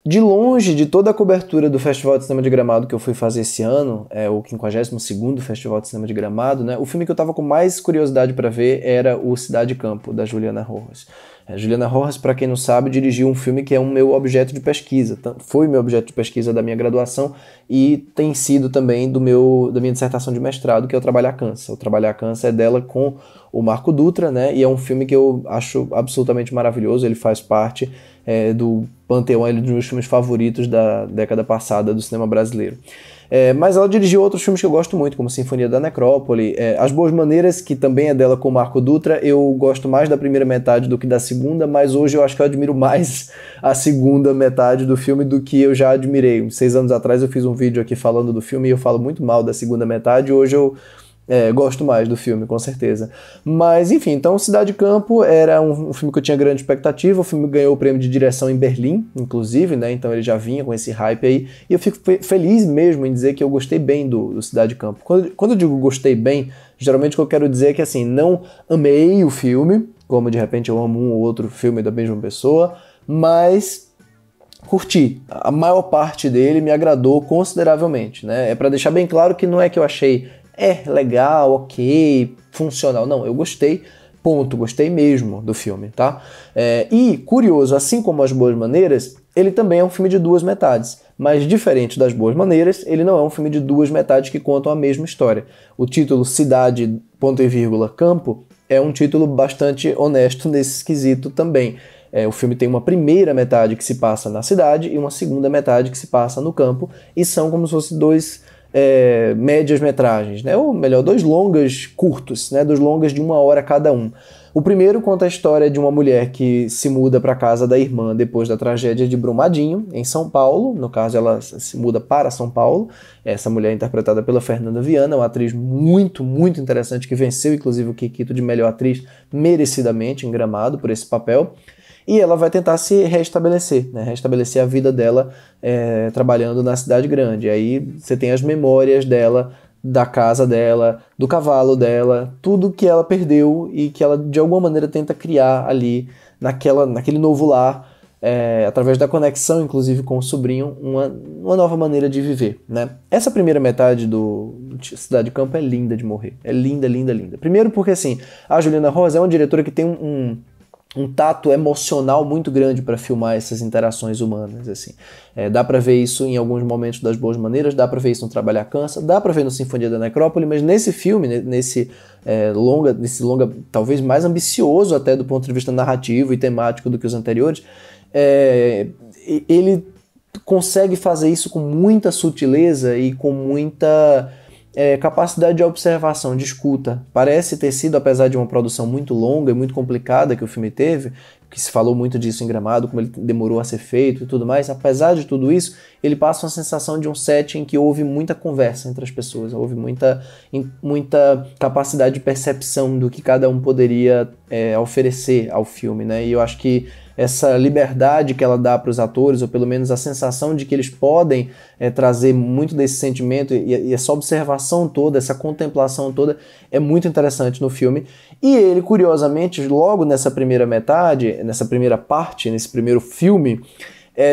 De longe, de toda a cobertura do Festival de Cinema de Gramado que eu fui fazer esse ano, o 52º Festival de Cinema de Gramado, né, o filme que eu tava com mais curiosidade para ver era o Cidade e Campo, da Juliana Rojas. Juliana Rojas, para quem não sabe, dirigiu um filme que é um meu objeto de pesquisa, foi meu objeto de pesquisa da minha graduação e tem sido também da minha dissertação de mestrado, que é o Trabalhar Cansa. O Trabalhar Cansa é dela com o Marco Dutra, né, e é um filme que eu acho absolutamente maravilhoso, ele faz parte do panteão, ele é um dos meus filmes favoritos da década passada do cinema brasileiro. Mas ela dirigiu outros filmes que eu gosto muito, como Sinfonia da Necrópole, As Boas Maneiras, que também é dela com o Marco Dutra. Eu gosto mais da primeira metade do que da segunda, mas hoje eu acho que eu admiro mais a segunda metade do filme do que eu já admirei. Uns 6 anos atrás eu fiz um vídeo aqui falando do filme e eu falo muito mal da segunda metade, hoje eu gosto mais do filme, com certeza. Mas, enfim, então Cidade e Campo era um filme que eu tinha grande expectativa. O filme ganhou o prêmio de direção em Berlim, inclusive, né? Então ele já vinha com esse hype aí. E eu fico feliz mesmo em dizer que eu gostei bem do Cidade e Campo. Quando eu digo gostei bem, geralmente o que eu quero dizer é que, assim, não amei o filme, como de repente eu amo um ou outro filme da mesma pessoa, mas curti. A maior parte dele me agradou consideravelmente, né? É pra deixar bem claro que não é que eu achei legal, ok, funcional. Não, eu gostei, ponto, gostei mesmo do filme, tá? E, curioso, assim como As Boas Maneiras, ele também é um filme de 2 metades, mas diferente das Boas Maneiras, ele não é um filme de 2 metades que contam a mesma história. O título Cidade, ponto e vírgula, Campo, é um título bastante honesto nesse quesito também. O filme tem uma primeira metade que se passa na cidade e uma segunda metade que se passa no campo, e são como se fossem 2 médias metragens, né? Ou melhor, 2 longas curtos, né? 2 longas de 1 hora cada um. O primeiro conta a história de uma mulher que se muda para a casa da irmã depois da tragédia de Brumadinho, em São Paulo. No caso, ela se muda para São Paulo. Essa mulher é interpretada pela Fernanda Viana, uma atriz muito, muito interessante, que venceu, inclusive, o Kikito de melhor atriz merecidamente em Gramado por esse papel. E ela vai tentar se restabelecer, né? Restabelecer a vida dela trabalhando na cidade grande. Aí você tem as memórias dela, da casa dela, do cavalo dela, tudo que ela perdeu e que ela de alguma maneira tenta criar ali naquele novo lar, através da conexão, inclusive, com o sobrinho, uma nova maneira de viver, né? Essa primeira metade do Cidade e Campo é linda de morrer. É linda, linda, linda. Primeiro porque, assim, a Juliana Rojas é uma diretora que tem um tato emocional muito grande para filmar essas interações humanas, assim. Dá para ver isso em alguns momentos das Boas Maneiras, dá para ver isso no Trabalhar Cansa, dá para ver no Sinfonia da Necrópole, mas nesse filme, nesse longa talvez mais ambicioso até do ponto de vista narrativo e temático do que os anteriores, ele consegue fazer isso com muita sutileza e com muita capacidade de observação, de escuta. Parece ter sido, apesar de uma produção muito longa e muito complicada que o filme teve, que se falou muito disso em Gramado, como ele demorou a ser feito e tudo mais, apesar de tudo isso, ele passa uma sensação de um set em que houve muita conversa entre as pessoas, houve muita capacidade de percepção do que cada um poderia oferecer ao filme, né? E eu acho que essa liberdade que ela dá para os atores, ou pelo menos a sensação de que eles podem trazer muito desse sentimento e essa observação toda, essa contemplação toda, é muito interessante no filme. E ele, curiosamente, logo nessa primeira metade, nessa primeira parte, nesse primeiro filme,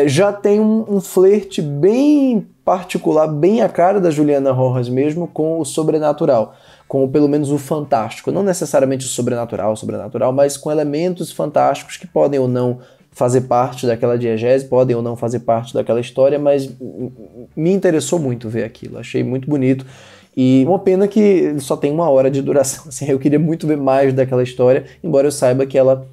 já tem um flerte bem particular, bem a cara da Juliana Rojas mesmo, com o sobrenatural, com pelo menos o fantástico, não necessariamente o sobrenatural, mas com elementos fantásticos que podem ou não fazer parte daquela diegese, podem ou não fazer parte daquela história, mas me interessou muito ver aquilo, achei muito bonito. E uma pena que ele só tem 1 hora de duração, assim, eu queria muito ver mais daquela história, embora eu saiba que ela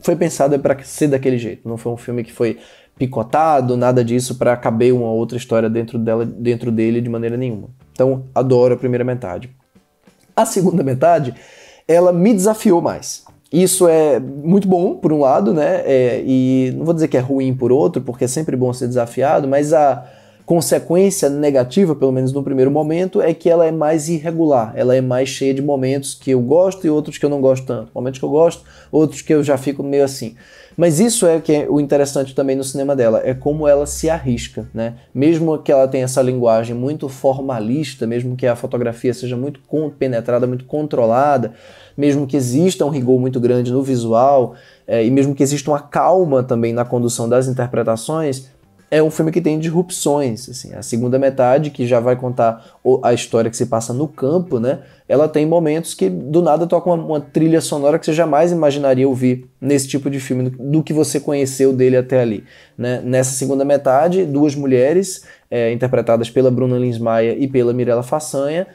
foi pensada para ser daquele jeito, não foi um filme que foi picotado, nada disso para caber uma outra história dentro dele de maneira nenhuma. Então, adoro a primeira metade. A segunda metade, ela me desafiou mais. Isso é muito bom, por um lado, né? E não vou dizer que é ruim por outro, porque é sempre bom ser desafiado, mas a consequência negativa, pelo menos no primeiro momento, é que ela é mais irregular, ela é mais cheia de momentos que eu gosto e outros que eu não gosto tanto. Momentos que eu gosto, outros que eu já fico meio assim. Mas isso é que é o interessante também no cinema dela, é como ela se arrisca, né? Mesmo que ela tenha essa linguagem muito formalista, mesmo que a fotografia seja muito penetrada, muito controlada, mesmo que exista um rigor muito grande no visual, e mesmo que exista uma calma também na condução das interpretações, é um filme que tem disrupções, assim. A segunda metade, que já vai contar a história que se passa no campo, né? Ela tem momentos que do nada toca uma trilha sonora que você jamais imaginaria ouvir nesse tipo de filme, do que você conheceu dele até ali, né? Nessa segunda metade, duas mulheres, interpretadas pela Bruna Lins Maia e pela Mirella Façanha,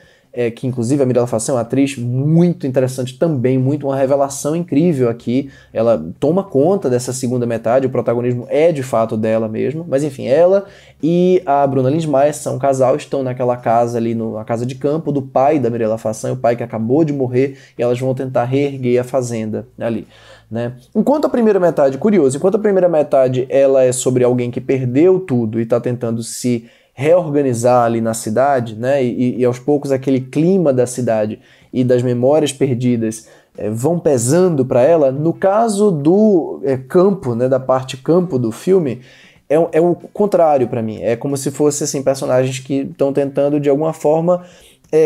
que inclusive a Mirella Façanha é uma atriz muito interessante também, muito uma revelação incrível aqui. Ela toma conta dessa segunda metade, o protagonismo é de fato dela mesmo, mas enfim, ela e a Bruna Lins Maia são um casal, estão naquela casa ali, na casa de campo do pai da Mirella Façanha, o pai que acabou de morrer, e elas vão tentar reerguer a fazenda ali, né? Enquanto a primeira metade, curioso, enquanto a primeira metade ela é sobre alguém que perdeu tudo e está tentando se reorganizar ali na cidade, né? E aos poucos aquele clima da cidade e das memórias perdidas vão pesando para ela. No caso do campo, né? Da parte campo do filme, é o contrário para mim. É como se fossem assim, personagens que estão tentando de alguma forma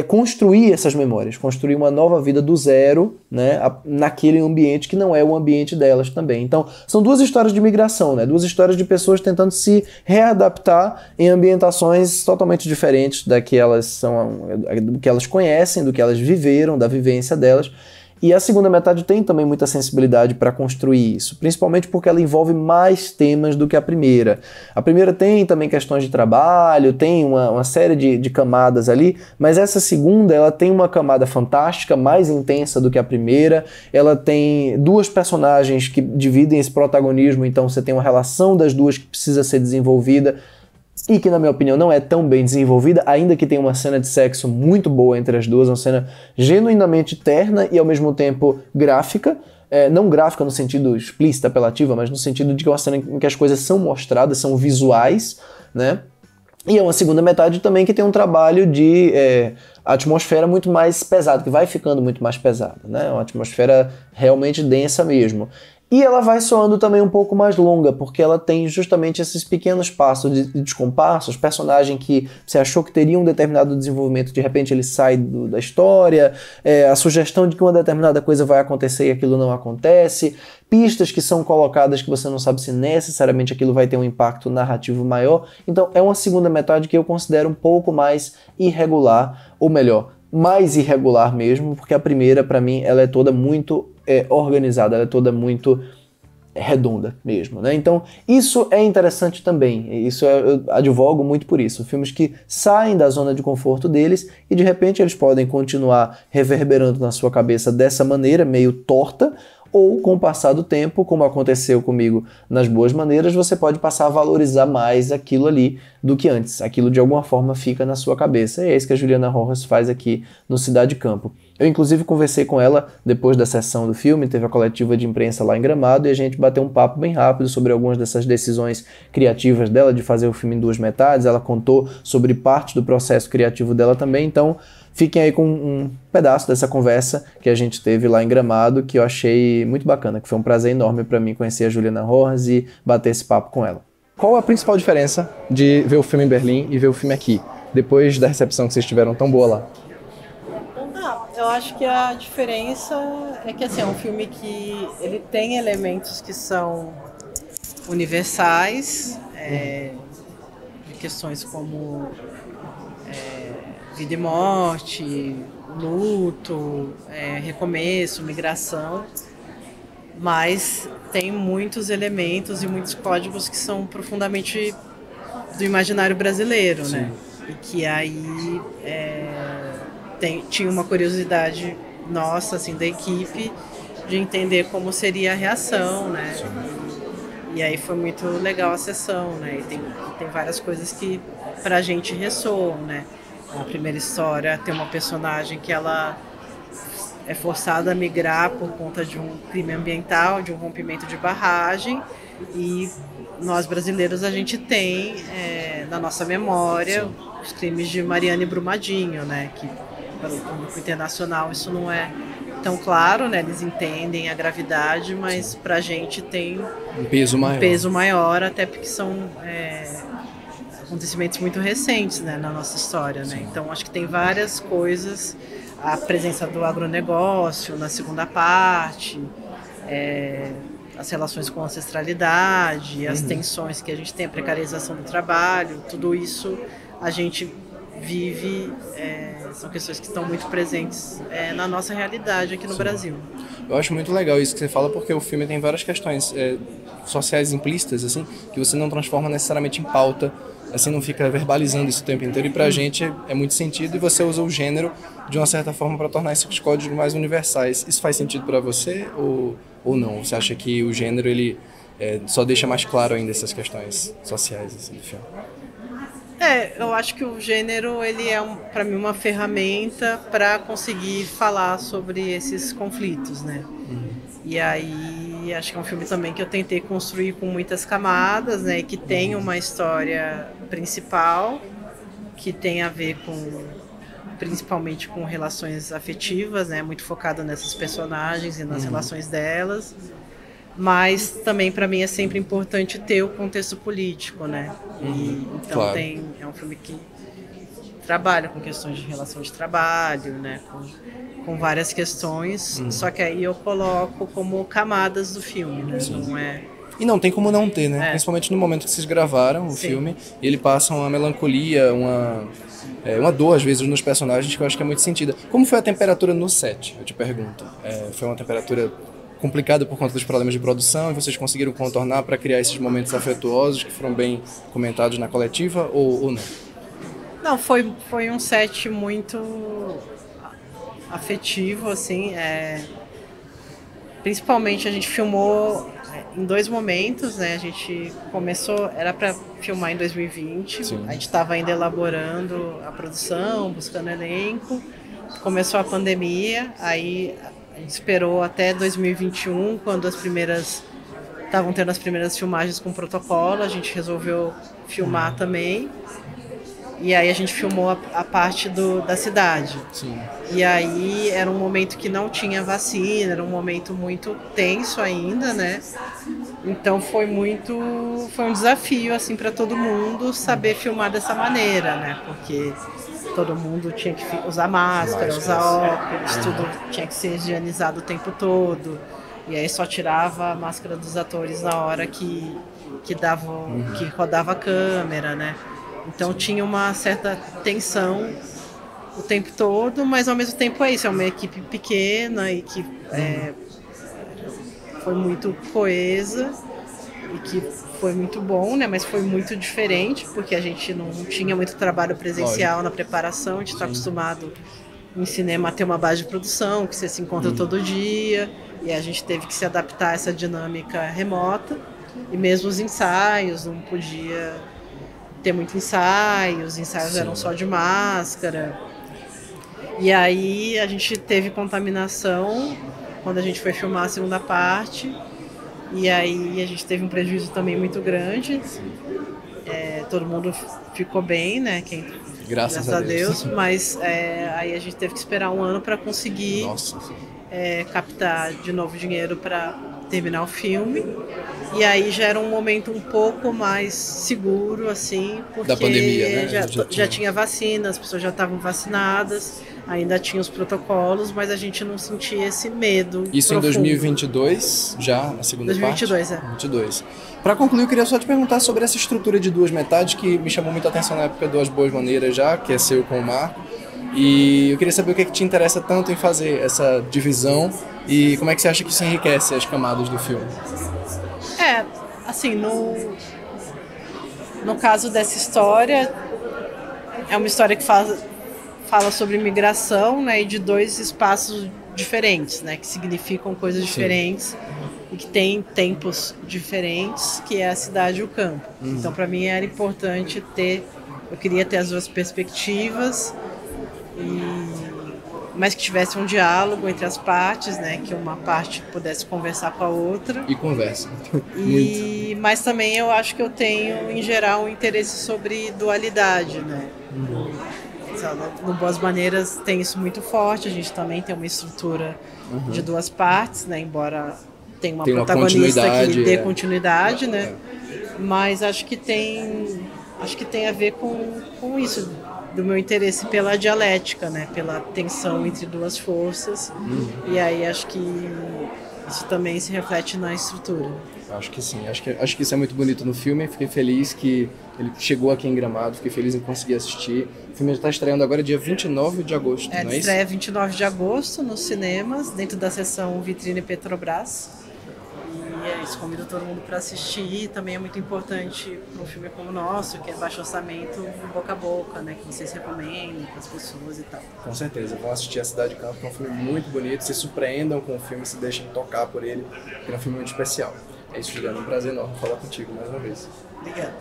construir essas memórias, construir uma nova vida do zero, né, naquele ambiente que não é o ambiente delas também. Então, são duas histórias de migração, né, duas histórias de pessoas tentando se readaptar em ambientações totalmente diferentes da que elas são, do que elas conhecem, do que elas viveram, da vivência delas. E a segunda metade tem também muita sensibilidade para construir isso, principalmente porque ela envolve mais temas do que a primeira. A primeira tem também questões de trabalho, tem uma série de camadas ali, mas essa segunda ela tem uma camada fantástica, mais intensa do que a primeira. Ela tem duas personagens que dividem esse protagonismo, então você tem uma relação das duas que precisa ser desenvolvida, e que, na minha opinião, não é tão bem desenvolvida, ainda que tenha uma cena de sexo muito boa entre as duas, uma cena genuinamente terna e, ao mesmo tempo, gráfica. Não gráfica no sentido explícito, apelativa, mas no sentido de que é uma cena em que as coisas são mostradas, são visuais, né? E é uma segunda metade também que tem um trabalho de atmosfera muito mais pesado, que vai ficando muito mais pesada, né? Uma atmosfera realmente densa mesmo. E ela vai soando também um pouco mais longa, porque ela tem justamente esses pequenos passos de descompassos, personagem que você achou que teria um determinado desenvolvimento, de repente ele sai da história, a sugestão de que uma determinada coisa vai acontecer e aquilo não acontece, pistas que são colocadas que você não sabe se necessariamente aquilo vai ter um impacto narrativo maior. Então é uma segunda metade que eu considero um pouco mais irregular, ou melhor, mais irregular mesmo, porque a primeira, para mim, ela é toda muito organizada, ela é toda muito redonda mesmo, né? Então, isso é interessante também, eu advogo muito por isso, filmes que saem da zona de conforto deles e de repente eles podem continuar reverberando na sua cabeça dessa maneira, meio torta, ou com o passar do tempo, como aconteceu comigo nas Boas Maneiras, você pode passar a valorizar mais aquilo ali do que antes. Aquilo de alguma forma fica na sua cabeça. E é isso que a Juliana Rojas faz aqui no Cidade Campo. Eu inclusive conversei com ela depois da sessão do filme, teve a coletiva de imprensa lá em Gramado e a gente bateu um papo bem rápido sobre algumas dessas decisões criativas dela de fazer o filme em duas metades. Ela contou sobre parte do processo criativo dela também, então fiquem aí com um pedaço dessa conversa que a gente teve lá em Gramado, que eu achei muito bacana, que foi um prazer enorme para mim conhecer a Juliana Rojas e bater esse papo com ela. Qual a principal diferença de ver o filme em Berlim e ver o filme aqui, depois da recepção que vocês tiveram tão boa lá? Eu acho que a diferença é que assim, é um filme que ele tem elementos que são universais, de questões como vida e morte, luto, recomeço, migração, mas tem muitos elementos e muitos códigos que são profundamente do imaginário brasileiro, né? E que aí tinha uma curiosidade nossa, assim, da equipe, de entender como seria a reação, né? E aí foi muito legal a sessão, né? E tem várias coisas que pra gente ressoam, né? A primeira história tem uma personagem que ela é forçada a migrar por conta de um crime ambiental, de um rompimento de barragem, e nós brasileiros a gente tem na nossa memória os crimes de Mariana e Brumadinho, né? Que para o público internacional isso não é tão claro, né? Eles entendem a gravidade, mas para a gente tem um peso maior, até porque são acontecimentos muito recentes, né, na nossa história, né? Então acho que tem várias coisas, a presença do agronegócio na segunda parte, as relações com a ancestralidade, as tensões que a gente tem, a precarização do trabalho, tudo isso a gente vive, são questões que estão muito presentes na nossa realidade aqui no Brasil. Eu acho muito legal isso que você fala, porque o filme tem várias questões sociais implícitas, assim, que você não transforma necessariamente em pauta, assim, não fica verbalizando isso o tempo inteiro, e pra gente é muito sentido, e você usa o gênero de uma certa forma para tornar esses códigos mais universais. Isso faz sentido para você ou não? Você acha que o gênero ele só deixa mais claro ainda essas questões sociais assim, do filme? Eu acho que o gênero ele é para mim uma ferramenta para conseguir falar sobre esses conflitos, né? E aí acho que é um filme também que eu tentei construir com muitas camadas, né? Que tem uma história principal que tem a ver principalmente com relações afetivas, né? Muito focada nessas personagens e nas relações delas. Mas também para mim é sempre importante ter o contexto político, né? Então claro. É um filme que trabalha com questões de relação de trabalho, né? Com várias questões, só que aí eu coloco como camadas do filme, né? Não é... E não tem como não ter, né? Principalmente no momento que vocês gravaram o filme, e ele passa uma melancolia, uma dor às vezes nos personagens que eu acho que é muito sentida. Como foi a temperatura no set? Eu te pergunto. Foi uma temperatura complicada por conta dos problemas de produção e vocês conseguiram contornar para criar esses momentos afetuosos que foram bem comentados na coletiva ou não? Não, foi um set muito afetivo, assim, principalmente a gente filmou em 2 momentos, né? A gente começou, era para filmar em 2020, Sim. A gente estava ainda elaborando a produção, buscando elenco, começou a pandemia, aí a gente esperou até 2021, quando estavam tendo as primeiras filmagens com protocolo, a gente resolveu filmar também. E aí a gente filmou a parte da cidade. Sim. E aí era um momento que não tinha vacina, era um momento muito tenso ainda, né? Então foi um desafio assim para todo mundo saber filmar dessa maneira, né? Porque todo mundo tinha que usar máscara, usar óculos, tudo tinha que ser higienizado o tempo todo. E aí só tirava a máscara dos atores na hora que rodava a câmera, né? Então tinha uma certa tensão o tempo todo, mas ao mesmo tempo é uma equipe pequena e que foi muito coesa e que foi muito bom, né? Mas foi muito diferente, porque a gente não tinha muito trabalho presencial na preparação, a gente está acostumado em cinema a ter uma base de produção, que você se encontra todo dia, e a gente teve que se adaptar a essa dinâmica remota, e mesmo os ensaios, não podia ter muito ensaio, os ensaios eram só de máscara. E aí a gente teve contaminação quando a gente foi filmar a segunda parte, e aí a gente teve um prejuízo também muito grande. Todo mundo ficou bem, né? Graças a Deus. Mas aí a gente teve que esperar 1 ano para conseguir captar de novo dinheiro para terminar o filme. E aí já era um momento um pouco mais seguro, assim, porque da pandemia, né? já tinha vacina, as pessoas já estavam vacinadas, ainda tinha os protocolos, mas a gente não sentia esse medo. Isso profundo. Em 2022, já a segunda 2022, parte? 2022. Para concluir, eu queria só te perguntar sobre essa estrutura de 2 metades que me chamou muita atenção na época do As Boas Maneiras já, que é seu com o Marco. E eu queria saber o que te interessa tanto em fazer essa divisão e como é que você acha que isso enriquece as camadas do filme. Assim, no caso dessa história, é uma história que fala sobre migração, né, e de 2 espaços diferentes, né, que significam coisas diferentes e que tem tempos diferentes, que é a cidade e o campo. Então, para mim, era importante eu queria ter as 2 perspectivas, mas que tivesse um diálogo entre as partes, né, que uma parte pudesse conversar com a outra. E conversa. Mas também eu acho que eu tenho, em geral, um interesse sobre dualidade, né? No Boas Maneiras tem isso muito forte, a gente também tem uma estrutura de 2 partes, né, embora tenha uma protagonista que dê continuidade, né? Mas acho que tem a ver com isso, do meu interesse pela dialética, né? Pela tensão entre 2 forças. E aí acho que isso também se reflete na estrutura. Acho que sim, acho que isso é muito bonito no filme. Fiquei feliz que ele chegou aqui em Gramado, fiquei feliz em conseguir assistir. O filme está estreando agora dia 29 de agosto, não é isso? Estreia 29 de agosto nos cinemas, dentro da seção Vitrine Petrobras. E é isso, convido todo mundo para assistir. Também é muito importante para um filme como o nosso, que é baixo orçamento, boca a boca, né? Que vocês recomendem para as pessoas e tal. Com certeza, vão assistir A Cidade de Campo, que é um filme muito bonito. Se surpreendam com o filme, se deixem tocar por ele, porque é um filme muito especial. É isso, Juliana, um prazer enorme falar contigo mais uma vez. Obrigada.